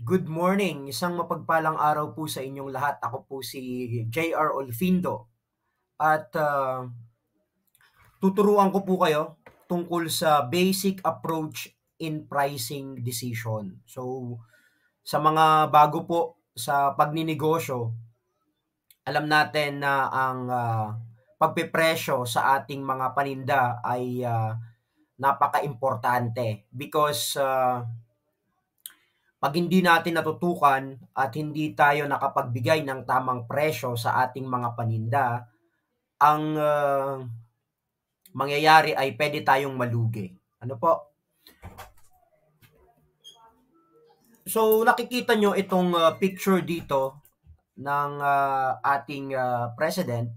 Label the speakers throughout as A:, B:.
A: Good morning, isang mapagpalang araw po sa inyong lahat. Ako po si J.R. Olfindo at tuturuan ko po kayo tungkol sa basic approach in pricing decision. So, sa mga bago po sa pagninegosyo, alam natin na ang pagpepresyo sa ating mga paninda ay napaka-importante because pag hindi natin natutukan at hindi tayo nakapagbigay ng tamang presyo sa ating mga paninda, ang mangyayari ay pwede tayong malugi. Ano po? So nakikita nyo itong picture dito ng ating president,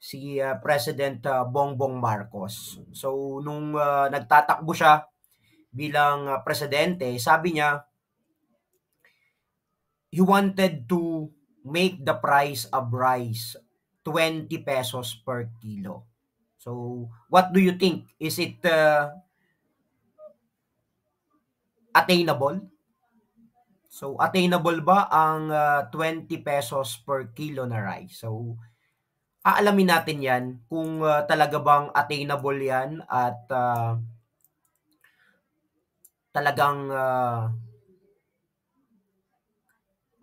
A: si President Bongbong Marcos. So nung nagtatakbo siya bilang presidente, sabi niya he wanted to make the price of rice 20 pesos per kilo. So, what do you think? Is it attainable? So, attainable ba ang 20 pesos per kilo na rice? So, aalamin natin yan kung talaga bang attainable yan at talagang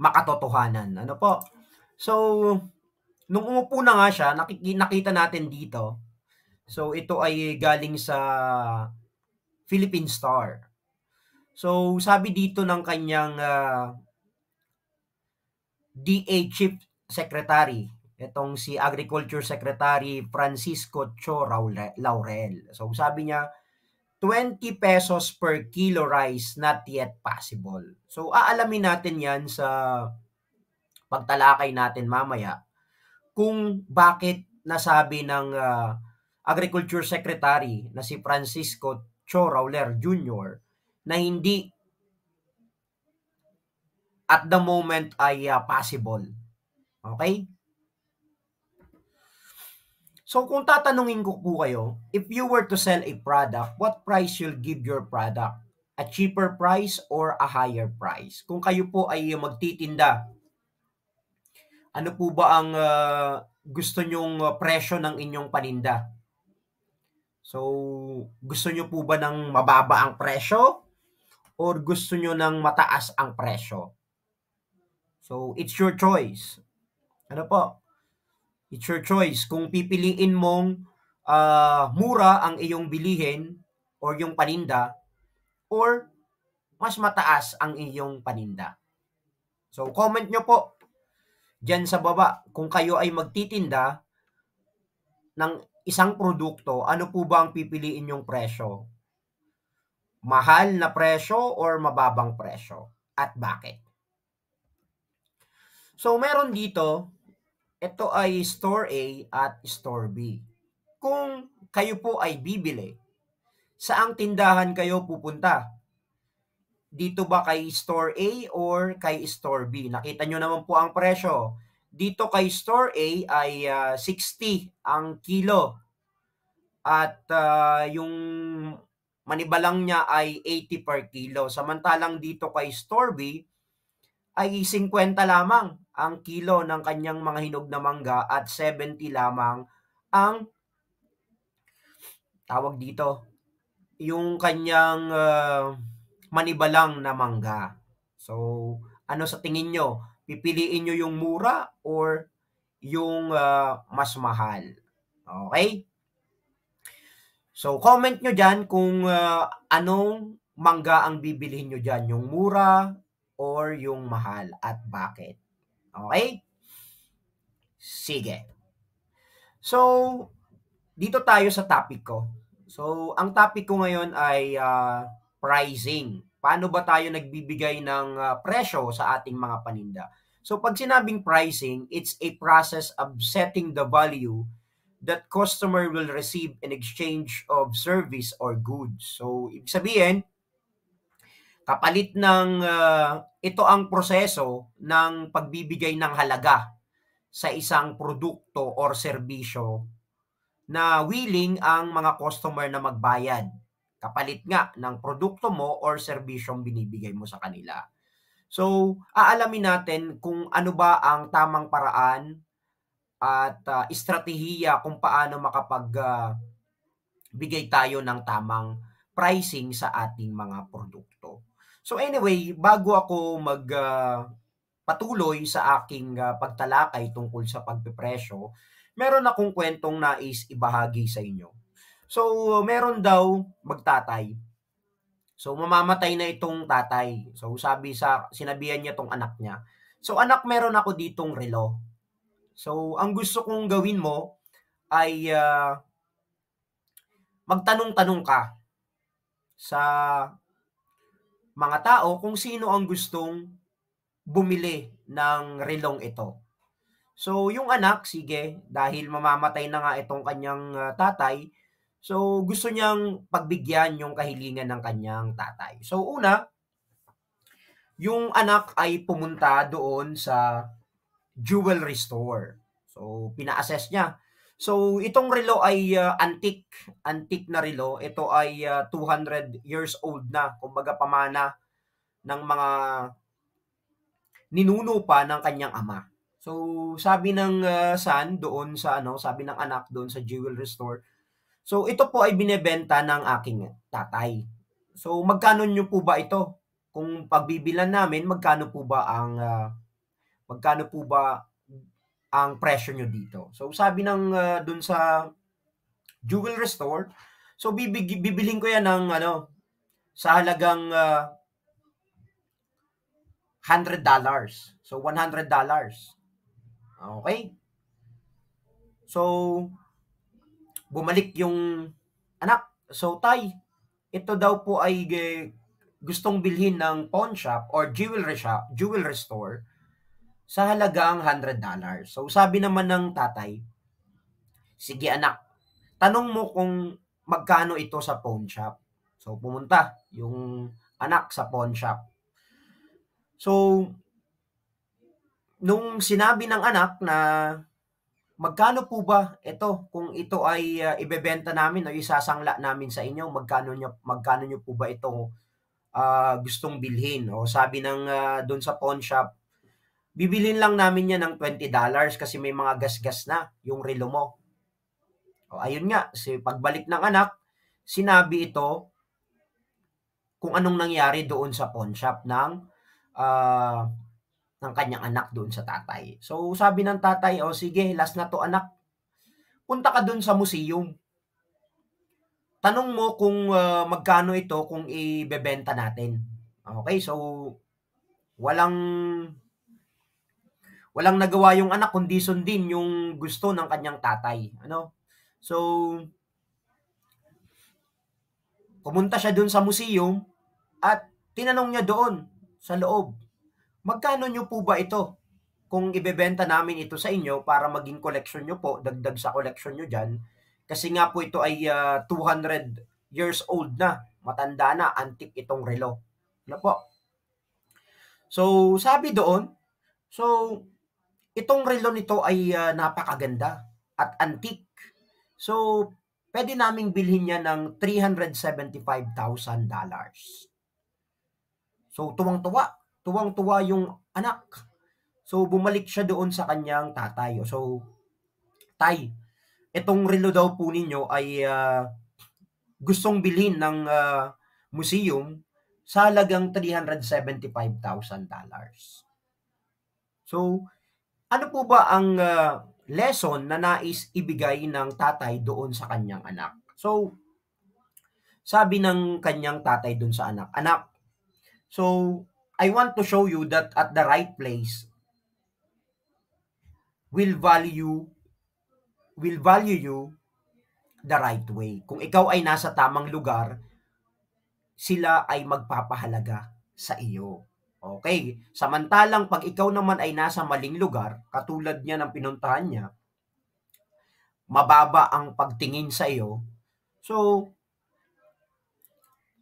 A: makatotohanan. Ano po? So, nung umupo na nga siya, nakita natin dito. So, ito ay galing sa Philippine Star. So, sabi dito ng kanyang DA Chief Secretary, itong si Agriculture Secretary Francisco Cho Laurel. So, sabi niya, 20 pesos per kilo rice not yet possible. So, aalamin natin yan sa pagtalakay natin mamaya kung bakit nasabi ng Agriculture Secretary na si Francisco Cho Rauler Jr. na hindi at the moment ay possible. Okay? So kung tatanungin ko po kayo, if you were to sell a product, what price you'll give your product? A cheaper price or a higher price? Kung kayo po ay magtitinda, ano po ba ang gusto nyong presyo ng inyong paninda? So, gusto nyo po ba ng mababa ang presyo or gusto nyo ng mataas ang presyo? So, it's your choice. Ano po? It's your choice. Kung pipiliin mong mura ang iyong bilihin or yung paninda or mas mataas ang iyong paninda. So, comment nyo po dyan sa baba kung kayo ay magtitinda ng isang produkto, ano po ba ang pipiliin yung presyo? Mahal na presyo or mababang presyo? At bakit? So, meron dito, ito ay Store A at Store B. Kung kayo po ay bibili, saang tindahan kayo pupunta? Dito ba kay Store A or kay Store B? Nakita nyo naman po ang presyo. Dito kay Store A ay 60 ang kilo. At yung manibalang niya ay 80 per kilo. Samantalang dito kay Store B ay 50 lamang ang kilo ng kanyang mga hinog na mangga at 70 lamang ang tawag dito, yung kanyang manibalang na mangga. So, ano sa tingin nyo? Pipiliin nyo yung mura or yung mas mahal? Okay? So, comment nyo dyan kung anong mangga ang bibilihin nyo dyan. Yung mura or yung mahal at bakit. Okay? Sige. So, dito tayo sa topic ko. So, ang topic ko ngayon ay pricing. Paano ba tayo nagbibigay ng presyo sa ating mga paninda? So, pag sinabing pricing, it's a process of setting the value that customer will receive in exchange of service or goods. So, ibig sabihin, kapalit ng ito ang proseso ng pagbibigay ng halaga sa isang produkto or serbisyo na willing ang mga customer na magbayad kapalit nga ng produkto mo or serbisyong binibigay mo sa kanila. So, aalamin natin kung ano ba ang tamang paraan at estratehiya kung paano bigay tayo ng tamang pricing sa ating mga produkto. So anyway, bago ako patuloy sa aking pagtalakay tungkol sa pagpepresyo, meron akong kwentong nais ibahagi sa inyo. So, meron daw magtatay. So, mamamatay na itong tatay. So, sinabihan niya tong anak niya. So, anak, meron ako ditong relo. So, ang gusto kong gawin mo ay magtanong-tanong ka sa mga tao kung sino ang gustong bumili ng relong ito. So, yung anak, sige, dahil mamamatay na nga itong kanyang tatay, so gusto niyang pagbigyan yung kahilingan ng kanyang tatay. So, una, yung anak ay pumunta doon sa jewelry store. So, pina-assess niya. So, itong relo ay antique na relo. Ito ay 200 years old na, kumbaga pamana ng mga ninuno pa ng kanyang ama. So, sabi ng son doon sa sabi ng anak doon sa jewelry store, so ito po ay binebenta ng aking tatay. So, magkano niyo po ba ito? Kung pagbibilan namin, magkano po ba ang presyo niyo dito? So, sabi ng doon sa jewelry store, so bibiling ko yan ng sa halagang $100. So, $100. Okay? So, bumalik yung anak. So, tay, ito daw po ay gustong bilhin ng pawn shop or jewelry store sa halagang $100. So, sabi naman ng tatay, sige anak, tanong mo kung magkano ito sa pawn shop. So, pumunta yung anak sa pawn shop. So, nung sinabi ng anak na magkano po ba ito kung ito ay ibebenta namin o isasangla namin sa inyo, magkano nyo po ba ito gustong bilhin? O sabi ng doon sa pawn shop, bibilhin lang namin yan ng $20 kasi may mga gasgas na yung relo mo. O ayun nga, pagbalik ng anak, sinabi ito kung anong nangyari doon sa pawn shop ng kanyang anak doon sa tatay. So sabi ng tatay, o sige, last na to anak, punta ka doon sa museum. Tanong mo kung magkano ito kung ibebenta natin. Okay, so walang nagawa yung anak kundi sundin yung gusto ng kanyang tatay. So, pumunta siya doon sa museum at tinanong niya doon sa loob, magkano nyo po ba ito? Kung ibebenta namin ito sa inyo para maging collection nyo po, dagdag sa collection nyo dyan, kasi nga po ito ay 200 years old na, matanda na, antique itong relo. Ano po? So, sabi doon, so, itong relo nito ay napakaganda at antique. So, pwede naming bilhin niya ng $375,000. So, tuwang-tuwa yung anak. So, bumalik siya doon sa kanyang tatay. So, tay, itong relo daw po ninyo ay gustong bilhin ng museum sa halagang $375,000. So, ano po ba ang lesson na nais ibigay ng tatay doon sa kanyang anak? So, sabi ng kanyang tatay doon sa anak, anak, so, I want to show you that at the right place will value you the right way. Kung ikaw ay nasa tamang lugar, sila ay magpapahalaga sa iyo. Okay? Samantalang pag ikaw naman ay nasa maling lugar, katulad niya ng pinuntahan niya, mababa ang pagtingin sa iyo, so,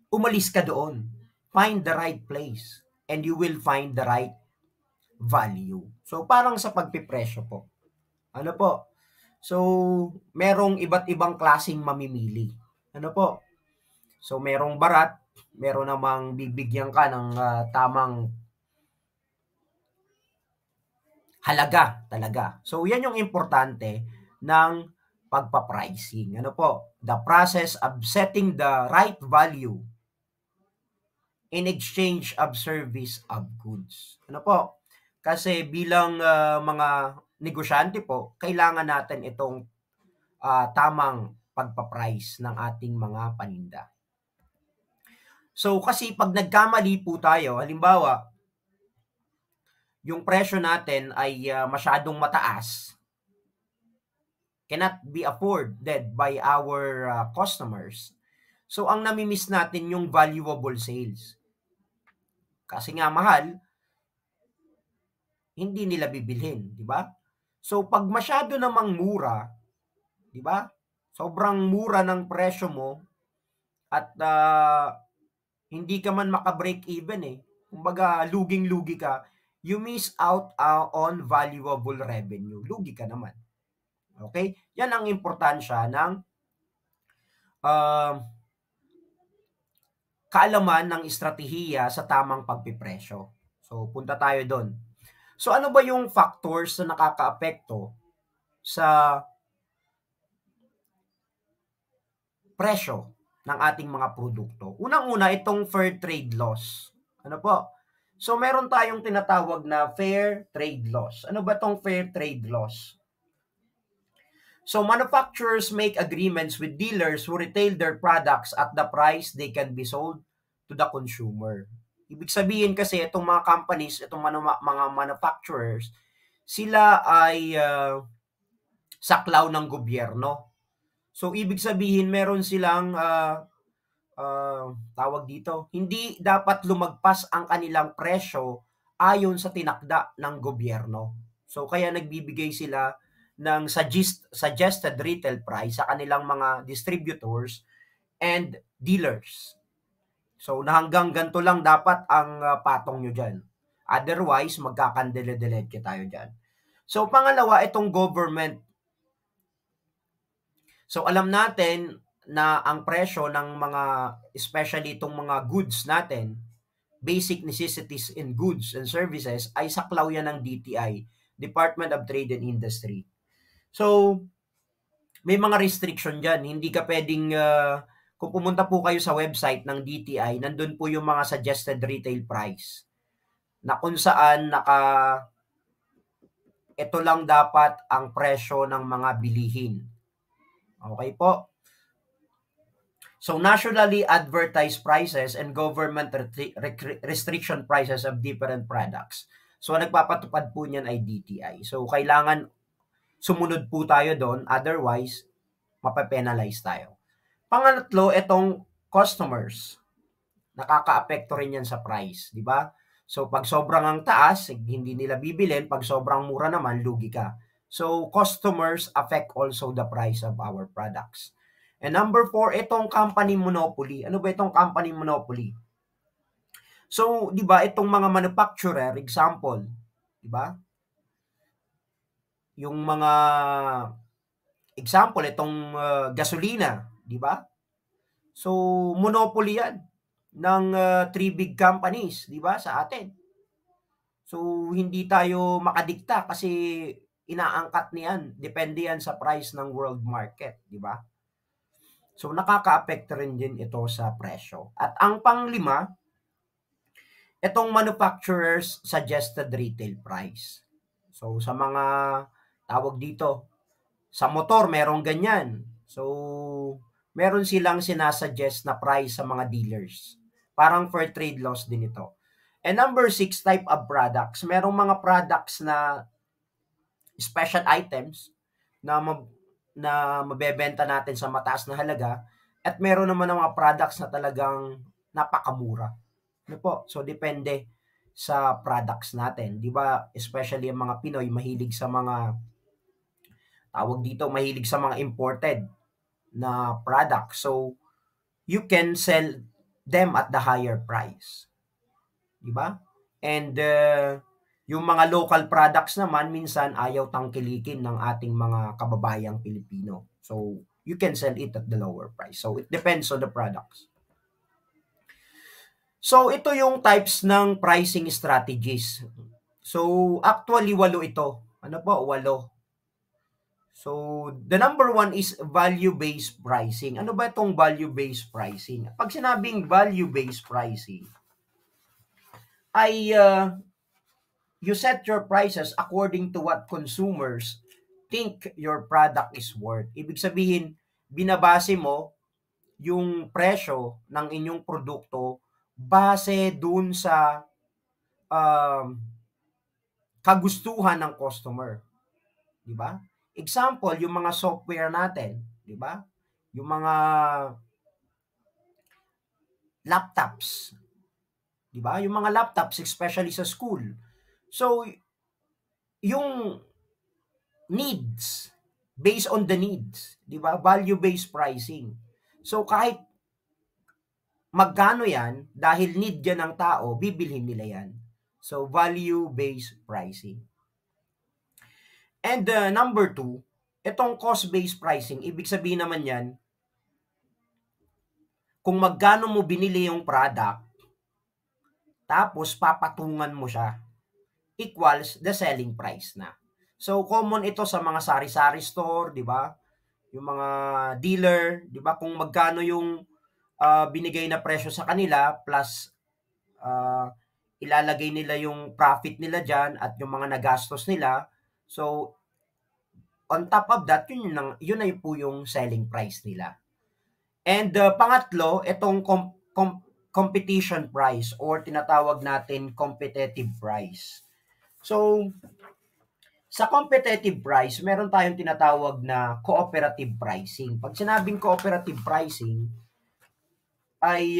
A: umalis ka doon. Find the right place and you will find the right value. So, parang sa pagpipresyo po. Ano po? So, merong iba't ibang klaseng mamimili. Ano po? So, merong barat, meron namang bibigyan ka ng tamang halaga talaga. So, yan yung importante ng pagpa-pricing. Ano po? The process of setting the right value in exchange of service of goods. Ano po? Kasi bilang mga negosyante po, kailangan natin itong tamang pagpa-price ng ating mga paninda. So, kasi pag nagkamali po tayo, halimbawa, yung presyo natin ay masyadong mataas, cannot be afforded by our customers. So, ang nami-miss natin yung valuable sales. Kasi nga mahal, hindi nila bibilhin, di ba? So, pag masyado namang mura, di ba? Sobrang mura ng presyo mo at hindi ka man maka-break even eh. Kumbaga, luging-lugi ka. You miss out on valuable revenue. Lugi ka naman. Okay? Yan ang importansya ng kaalaman ng estratehiya sa tamang pagpipresyo. So, punta tayo doon. So, ano ba yung factors na nakakaapekto sa presyo ng ating mga produkto? Unang-una, itong fair trade laws. Ano po? So, meron tayong tinatawag na fair trade laws. Ano ba itong fair trade laws? So, manufacturers make agreements with dealers who retail their products at the price they can be sold to the consumer. Ibig sabihin kasi itong mga companies, itong mga manufacturers, sila ay saklaw ng gobyerno. So, ibig sabihin meron silang tawag dito, hindi dapat lumagpas ang kanilang presyo ayon sa tinakda ng gobyerno. So, kaya nagbibigay sila ng suggested retail price sa kanilang mga distributors and dealers. So, na hanggang ganito lang dapat ang patong nyo dyan. Otherwise, magkakandele-delete tayo dyan. So, pangalawa, itong government. So, alam natin na ang presyo ng mga, especially itong mga goods natin, basic necessities in goods and services, ay saklaw yan ng DTI, Department of Trade and Industry. So, may mga restriction dyan. Hindi ka pwedeng, kung pumunta po kayo sa website ng DTI, nandun po yung mga suggested retail price na kung saan ito lang dapat ang presyo ng mga bilihin. Okay po? So, nationally advertised prices and government restriction prices of different products. So, nagpapatupad po niyan ay DTI. So, kailangan sumunod po tayo doon, otherwise, mapapenalize tayo. Pangatlo, itong customers. Nakakaapekto rin yan sa price, di ba? So, pag sobrang ang taas, hindi nila bibilin. Pag sobrang mura naman, lugi ka. So, customers affect also the price of our products. And number 4, itong company monopoly. Ano ba itong company monopoly? So, di ba, itong mga manufacturer, example, di ba? Yung mga example, itong gasolina, di ba? So, monopoly yan ng 3 big companies, di ba, sa atin. So, hindi tayo makadikta kasi inaangkat niyan. Depende yan sa price ng world market, di ba? So, nakaka-apekto rin din ito sa presyo. At ang panglima, itong manufacturer's suggested retail price. So, sa mga tawag dito, sa motor, merong ganyan. So, meron silang sinasuggest na price sa mga dealers. Parang fair trade laws din ito. And number 6, type of products. Merong mga products na special items na mabebenta natin sa mataas na halaga at meron naman ng mga products na talagang napakamura. Ano po? So, depende sa products natin. Di ba? Especially ang mga Pinoy, mahilig sa mga mahilig sa mga imported na products. So, you can sell them at the higher price. Di ba? And yung mga local products naman, minsan ayaw tangkilikin ng ating mga kababayang Pilipino. So, you can sell it at the lower price. So, it depends on the products. So, ito yung types ng pricing strategies. So, actually, 8 ito. Ano po? 8. So, the number 1 is value-based pricing. Ano ba itong value-based pricing? Pag sinabing value-based pricing, ay you set your prices according to what consumers think your product is worth. Ibig sabihin, binabase mo yung presyo ng inyong produkto base dun sa um, kagustuhan ng customer, 'di ba? Example, yung mga software natin, 'di ba? Yung mga laptops, 'di ba? Yung mga laptops especially sa school. So, yung needs, based on the needs, 'di ba? Value-based pricing. So, kahit magkano 'yan, dahil need 'yan ng tao, bibilhin nila 'yan. So, value-based pricing. And number 2, itong cost-based pricing, ibig sabihin naman 'yan, kung magkano mo binili yung product, tapos papatungan mo siya, equals the selling price na. So, common ito sa mga sari-sari store, di ba? Yung mga dealer, di ba? Kung magkano yung binigay na presyo sa kanila, plus ilalagay nila yung profit nila dyan at yung mga nagastos nila. So, on top of that, yun na po yung selling price nila. And pangatlo, itong competition price or tinatawag natin competitive price. So, sa competitive price, meron tayong tinatawag na cooperative pricing. Pag sinabing cooperative pricing, ay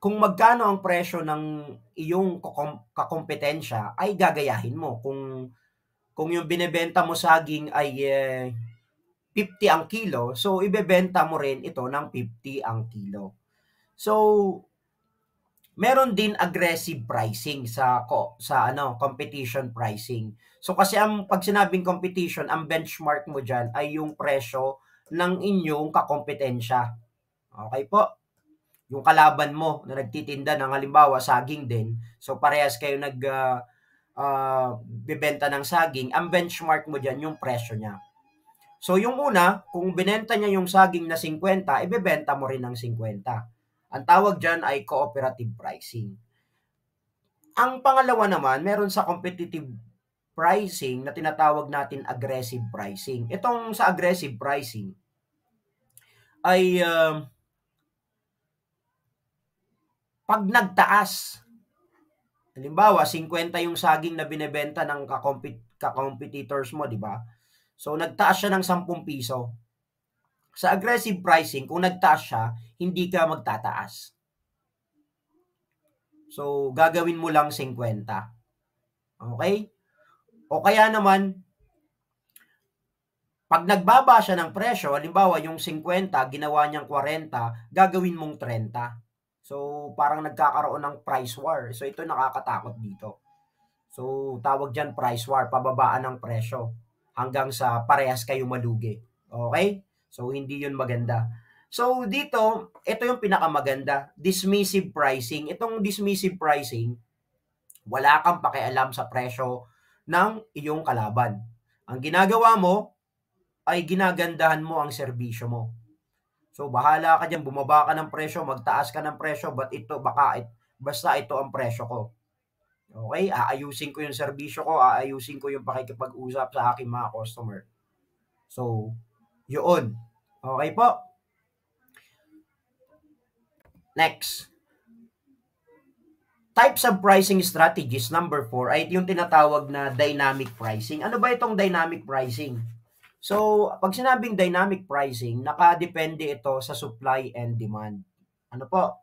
A: kung magkano ang presyo ng iyong kakompetensya, ay gagayahin mo. Kung yung binebenta mo saging ay 50 ang kilo, so ibebenta mo rin ito ng 50 ang kilo. So, meron din aggressive pricing sa competition pricing. So kasi pag sinabing competition, ang benchmark mo diyan ay yung presyo ng inyong kakompetensya. Okay po? Yung kalaban mo na nagtitinda ng halimbawa saging din. So parehas kayo bibenta ng saging, ang benchmark mo diyan yung presyo niya. So yung una, kung binenta niya yung saging na 50, ibebenta mo rin ng 50. Ang tawag diyan ay cooperative pricing. Ang pangalawa naman, meron sa competitive pricing na tinatawag natin aggressive pricing. Itong sa aggressive pricing ay pag nagtaas, halimbawa 50 yung saging na binebenta ng ka-competitors mo, di ba? So nagtaas siya ng 10 piso. Sa aggressive pricing, kung nagtaas siya, hindi ka magtataas. So gagawin mo lang 50. Okay? O kaya naman, pag nagbaba siya ng presyo, halimbawa yung 50, ginawa niyang 40, gagawin mong 30. So, parang nagkakaroon ng price war. So, ito nakakatakot dito. So, tawag dyan price war, pababaan ng presyo hanggang sa parehas kayo malugi. Okay? So, hindi yun maganda. So, dito, ito yung pinakamaganda, dismissive pricing. Itong dismissive pricing, wala kang pakialam sa presyo ng iyong kalaban. Ang ginagawa mo ay ginagandahan mo ang serbisyo mo. So, bahala ka dyan, bumaba ka ng presyo, magtaas ka ng presyo, basta ito ang presyo ko. Okay? Aayusin ko yung serbisyo ko, aayusin ko yung pakikipag-usap sa aking mga customer. So, yun. Okay po? Next. Types of pricing strategies, number 4, ay yung tinatawag na dynamic pricing. Ano ba itong dynamic pricing? So, pag sinabing dynamic pricing, nakadepende ito sa supply and demand. Ano po?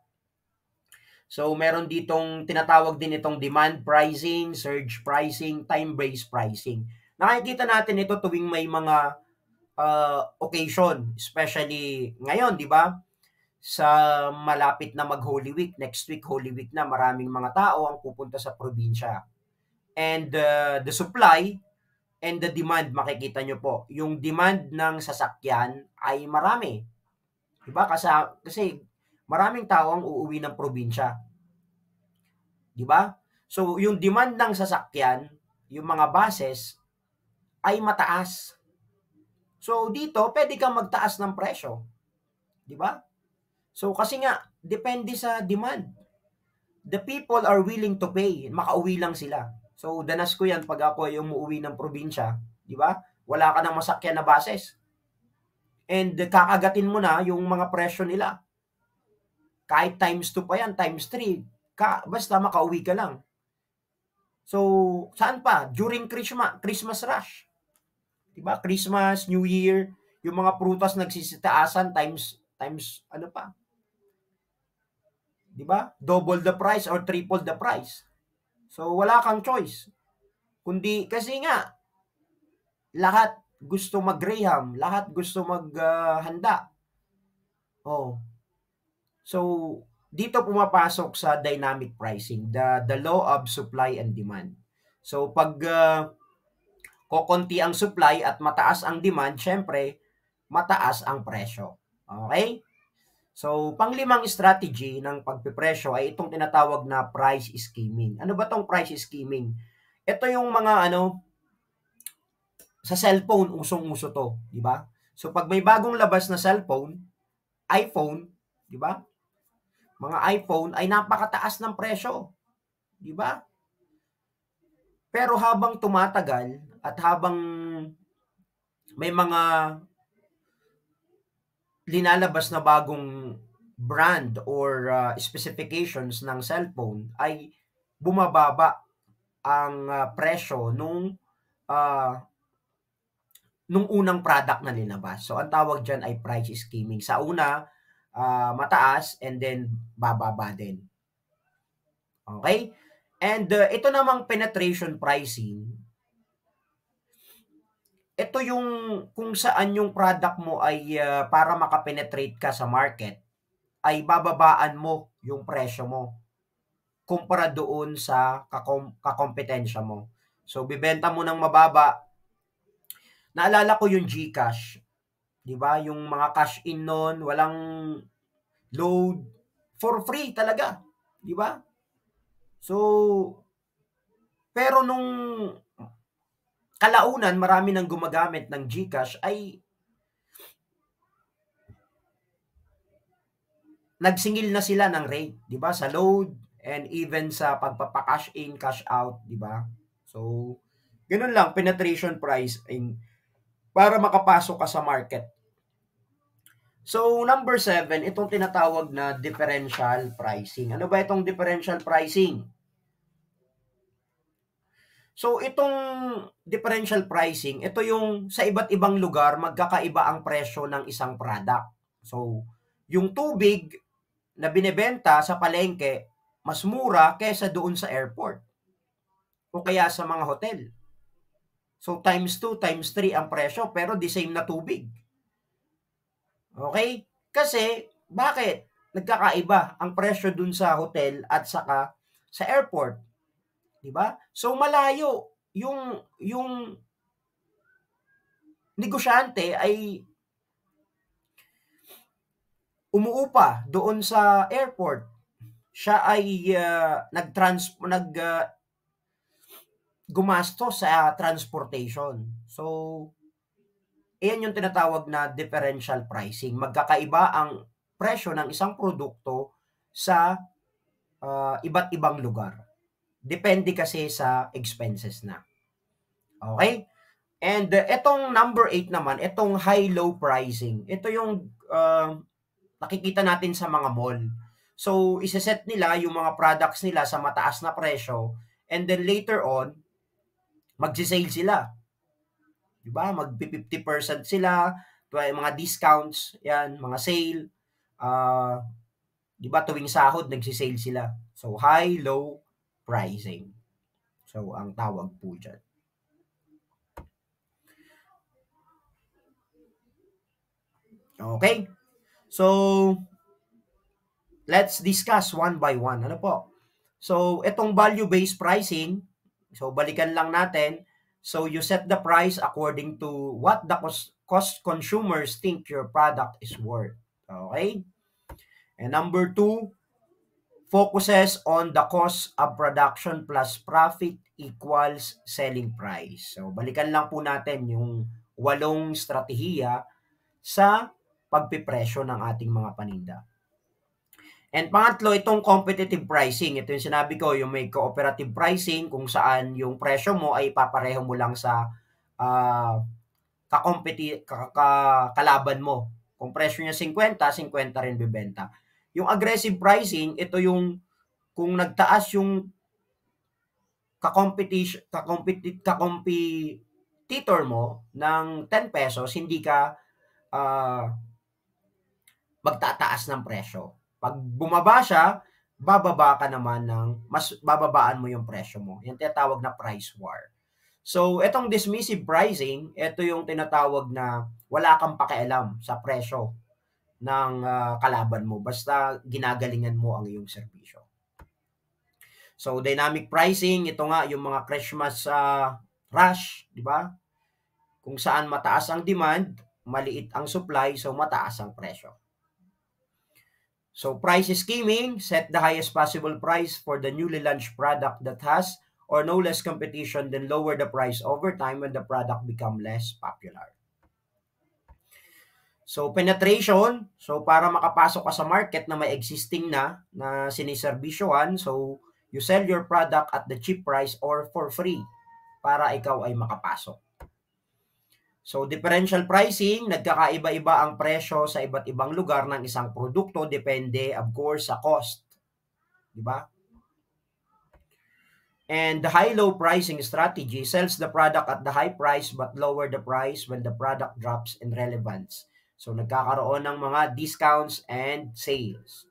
A: So, meron ditong tinatawag din itong demand pricing, surge pricing, time-based pricing. Nakikita natin ito tuwing may mga occasion, especially ngayon, di ba? Sa malapit na mag-Holy Week, next week Holy Week na, maraming mga tao ang pupunta sa probinsya. And the supply and the demand, makikita nyo po, yung demand ng sasakyan ay marami. Diba? Kasi maraming tao ang uuwi ng probinsya. di ba? So, yung demand ng sasakyan, yung mga buses, ay mataas. So, dito, pwede kang magtaas ng presyo, di ba? So, kasi nga, depende sa demand. The people are willing to pay. Makauwi lang sila. So, danas ko yan pag ako ay umuwi ng probinsya, di ba? Wala ka ng masakyan na buses. And kakagatin mo na yung mga presyo nila. Kahit times 2 pa yan, times 3, basta makauwi ka lang. So, saan pa? During Christmas rush. Diba? Christmas, New Year, yung mga prutas nagsisitaasan times ano pa? Diba? Double the price or triple the price. So, wala kang choice. Kundi, kasi nga, lahat gusto mag-graham, lahat gusto maghanda. Oh. So, dito pumapasok sa dynamic pricing, the law of supply and demand. So, pag kokonti ang supply at mataas ang demand, syempre, mataas ang presyo. Okay? So, panglimang strategy ng pagpipresyo ay itong tinatawag na price skimming. Ano ba tong price skimming? Ito yung mga sa cellphone, usong-uso to, di ba? So, pag may bagong labas na cellphone, iPhone, di ba? Mga iPhone ay napakataas ng presyo, di ba? Pero habang tumatagal at habang may mga linalabas na bagong brand or specifications ng cellphone, ay bumababa ang presyo uh, nung unang product na linabas. So, ang tawag dyan ay price skimming. Sa una, mataas, and then bababa din. Okay? And ito namang penetration pricing, ito yung kung saan yung product mo ay para makapenetrate ka sa market, ay bababaan mo yung presyo mo kumpara doon sa kakompetensya mo. So, bibenta mo ng mababa. Naalala ko yung GCash, di ba? Yung mga cash in noon, walang load, for free talaga, di ba? So, pero nung kalaunan, marami nang gumagamit ng GCash, ay nagsingil na sila ng rate, di ba? Sa load and even sa pagpapa-cash in, cash out, di ba? So, ganun lang, penetration price para makapasok ka sa market. So, number 7, itong tinatawag na differential pricing. Ano ba itong differential pricing? So, itong differential pricing, ito yung sa iba't ibang lugar, magkakaiba ang presyo ng isang product. So, yung tubig na binebenta sa palengke, mas mura kesa doon sa airport o kaya sa mga hotel. So, times 2, times 3 ang presyo, pero the same na tubig. Okay? Kasi, bakit? Nagkakaiba ang presyo dun sa hotel at saka sa airport. Diba? So, malayo yung negosyante ay umuupa doon sa airport. Siya ay gumasto sa transportation. So, iyan yung tinatawag na differential pricing. Magkakaiba ang presyo ng isang produkto sa iba't ibang lugar. Depende kasi sa expenses na. Okay? And itong number 8 naman, itong high-low pricing. Ito yung nakikita natin sa mga mall. So, iseset nila yung mga products nila sa mataas na presyo, and then later on, magsisale sila. Diba? Mag-50% sila, mga discounts, yan, mga sale. Diba, tuwing sahod, nagsisale sila. So, high-low pricing. So, ang tawag po dyan. Okay? So, let's discuss one by one. Ano po? So, itong value-based pricing, so balikan lang natin. So, you set the price according to what the cost consumers think your product is worth. Okay? And number 2, focuses on the cost of production plus profit equals selling price. So, balikan lang po natin yung 8 strategiya sa pagpipresyo ng ating mga paninda. And pangatlo, itong competitive pricing. Ito yung sinabi ko, yung may cooperative pricing kung saan yung presyo mo ay papareho mo lang sa kalaban mo. Kung presyo niya 50, 50 rin bibenta. Yung aggressive pricing, ito yung kung nagtaas yung kakompetitor mo ng 10 pesos, hindi ka magtataas ng presyo. Pag bumaba siya, bababa ka naman mas bababaan mo yung presyo mo. Yan tinatawag na price war. So, itong dismissive pricing, ito yung tinatawag na wala kang pakialam sa presyo ng kalaban mo. Basta ginagalingan mo ang iyong serbisyo. So, dynamic pricing, ito nga yung mga Christmas rush, di ba? Kung saan mataas ang demand, maliit ang supply, so mataas ang presyo. So, price skimming, set the highest possible price for the newly launched product that has or no less competition, then lower the price over time when the product become less popular. So, penetration, so para makapasok ka sa market na may existing na siniservisyohan, so you sell your product at the cheap price or for free para ikaw ay makapasok. So, differential pricing, nagkakaiba-iba ang presyo sa iba't ibang lugar ng isang produkto, depende, of course, sa cost. Diba? And the high-low pricing strategy sells the product at the high price but lower the price when the product drops in relevance. So, nagkakaroon ng mga discounts and sales.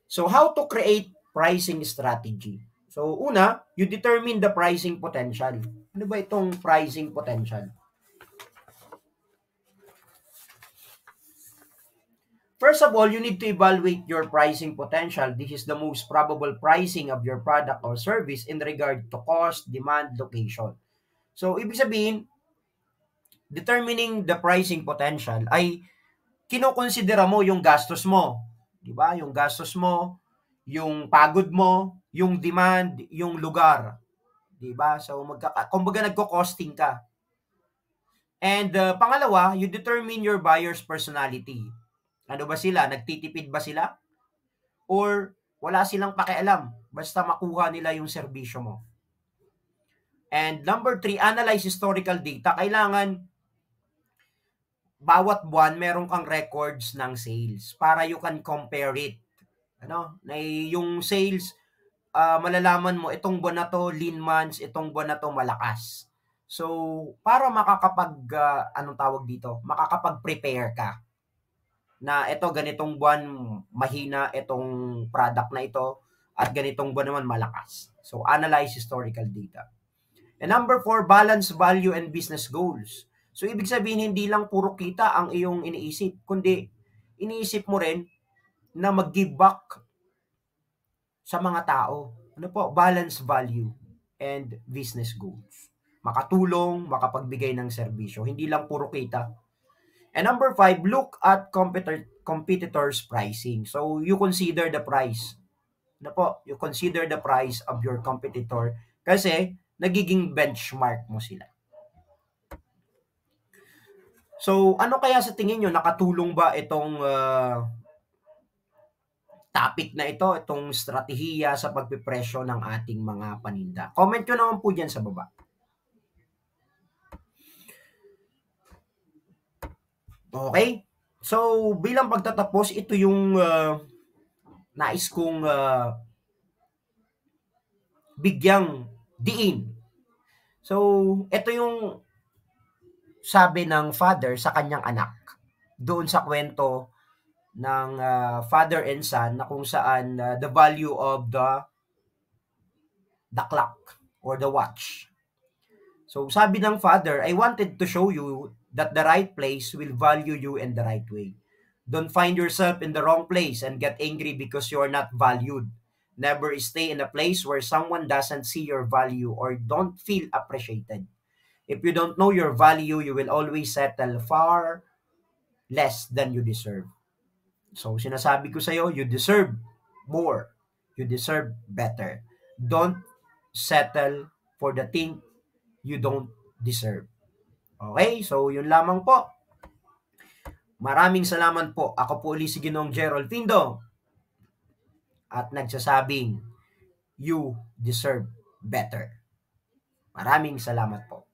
A: So, how to create pricing strategy? So, una, you determine the pricing potential. Ano ba itong pricing potential? First of all, you need to evaluate your pricing potential. This is the most probable pricing of your product or service in regard to cost, demand, location. So, ibig sabihin, determining the pricing potential ay kinokonsidera mo yung gastos mo. Diba? Yung gastos mo, yung pagod mo, yung demand, yung lugar. Diba? So, kumbaga nagko-costing ka. And pangalawa, you determine your buyer's personality. Ano ba sila? Nagtitipid ba sila? Or wala silang pakialam? Basta makuha nila yung serbisyo mo. And number 3, analyze historical data. Kailangan bawat buwan meron kang records ng sales para you can compare it. Ano? Yung sales, malalaman mo itong buwan na to lean months, itong buwan na to malakas. So, para makakapag-prepare ka na ito ganitong buwan mahina itong product na ito at ganitong buwan naman malakas. So, analyze historical data. And number 4, balance value and business goals. So, ibig sabihin hindi lang puro kita ang iyong iniisip, kundi iniisip mo rin na mag-give back sa mga tao. Ano po? Balance value and business goals. Makatulong, makapagbigay ng serbisyo. Hindi lang puro kita. And number 5, look at competitors' pricing. So, you consider the price. Ano po? You consider the price of your competitor kasi nagiging benchmark mo sila. So, ano kaya sa tingin nyo? Nakatulong ba itong topic na ito, itong strategiya sa pagpipresyo ng ating mga paninda? Comment nyo naman po dyan sa baba. Okay? So, bilang pagtatapos, ito yung nais kong bigyang diin. So, ito yung sabi ng father sa kanyang anak doon sa kwento ng father and son na kung saan the value of the clock or the watch. So, sabi ng father, I wanted to show you that the right place will value you in the right way. Don't find yourself in the wrong place and get angry because you're not valued. Never stay in a place where someone doesn't see your value or don't feel appreciated. If you don't know your value, you will always settle far less than you deserve. So, sinasabi ko sa'yo, you deserve more. You deserve better. Don't settle for the thing you don't deserve. Okay? So, yun lamang po. Maraming salamat po. Ako po ulit si Ginoong Gerald Findo at nagsasabing, you deserve better. Maraming salamat po.